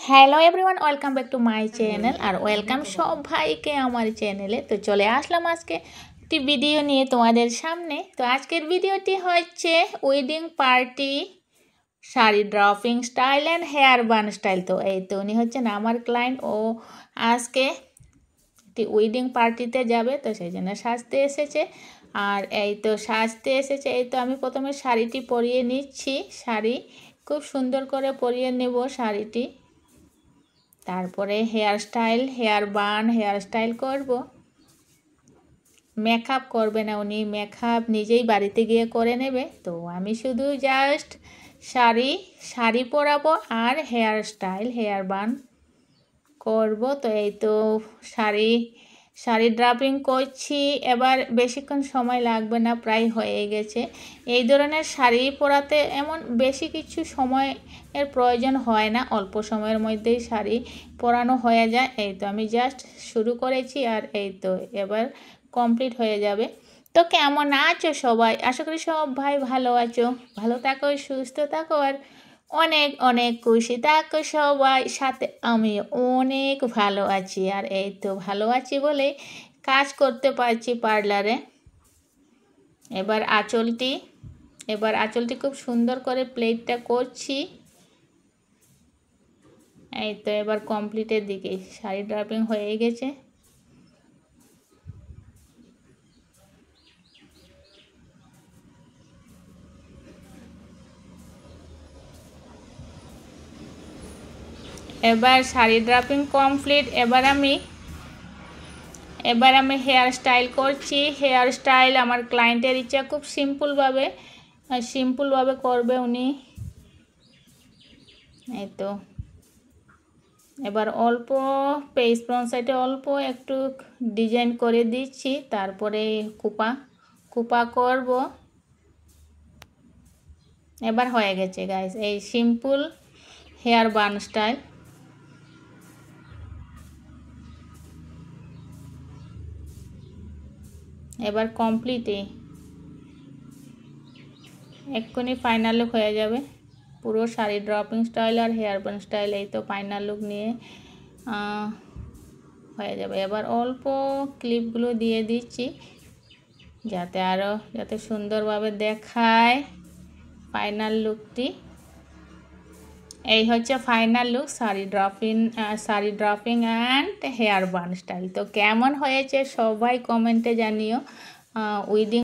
Hello everyone, welcome back to my channel আর welcome সব ভাইকে আমার চ্যানেলে। তো চলে আসলাম আজকে একটি ভিডিও নিয়ে তোমাদের সামনে। তো আজকের ভিডিওটি হচ্ছে wedding party sari draping style and hair bun style. তো এই তো উনি হচ্ছেন আমার ক্লায়েন্ট। ও আজকে একটি ওয়েডিং পার্টিতে যাবে, তো সেই জন্য সাজতে এসেছে। আর এই তো সাজতে এসেছে। এই তো আমি প্রথমে শাড়িটি পরিয়ে নিচ্ছি। শাড়ি খুব সুন্দর করে পরিয়ে নেব শাড়িটি। তারপরে hair style, hair bun, hair style করব। মেকআপ করবে না উনি, মেকআপ নিজেই বাড়িতে গিয়ে করে নেবে। তো আমি শুধু জাস্ট শাড়ি পরাবো আর হেয়ার স্টাইল, হেয়ার বান করব। তো এই তো শাড়ি ড্রাপিং করছি। এবার বেশিক্ষণ সময় লাগবে না, প্রায় হয়ে গেছে। এই ধরনের শাড়ি পরাতে এমন বেশি কিছু সময়ের প্রয়োজন হয় না, অল্প সময়ের মধ্যেই শাড়ি পরানো হয়ে যায়। এই তো আমি জাস্ট শুরু করেছি আর এই তো এবার কমপ্লিট হয়ে যাবে। তো কেমন আছো সবাই? আশা করি সব ভাই ভালো আছো। ভালো থাকো, সুস্থ থাকো আর অনেক অনেক খুশি থাকো সবাই। সাথে আমি অনেক ভালো আছি। আর এই তো ভালো আছি বলেই কাজ করতে পারছি পার্লারে। এবার আঁচলটি খুব সুন্দর করে প্লেটটা করছি। এই তো এবার কমপ্লিটের দিকে, শাড়ি ড্রাপিং হয়ে গেছে। এবার শাড়ি ড্রাপিং কমপ্লিট। এবার আমি হেয়ার স্টাইল করছি। হেয়ার স্টাইল আমার ক্লায়েন্টের ইচ্ছা, খুব সিম্পলভাবে করবে উনি। এই তো এবার অল্প পেস ফ্রন্ট সাইডে অল্প একটু ডিজাইন করে দিচ্ছি, তারপরে কুপা করব। এবার হয়ে গেছে গাইস এই সিম্পল হেয়ার বান স্টাইল। এবার কমপ্লিটই এক্ষুনি ফাইনাল লুক হয়ে যাবে পুরো শাড়ি ড্রপিং স্টাইল আর হেয়ার বান স্টাইল। এই তো ফাইনাল লুক নিয়ে হয়ে যাবে। এবার অল্প ক্লিপগুলো দিয়ে দিচ্ছি যাতে সুন্দরভাবে দেখায় ফাইনাল লুকটি। এই হচ্ছে final look sari draping and hair bun style. তো কেমন হয়েছে সবাই কমেন্টে জানিও। উইডিং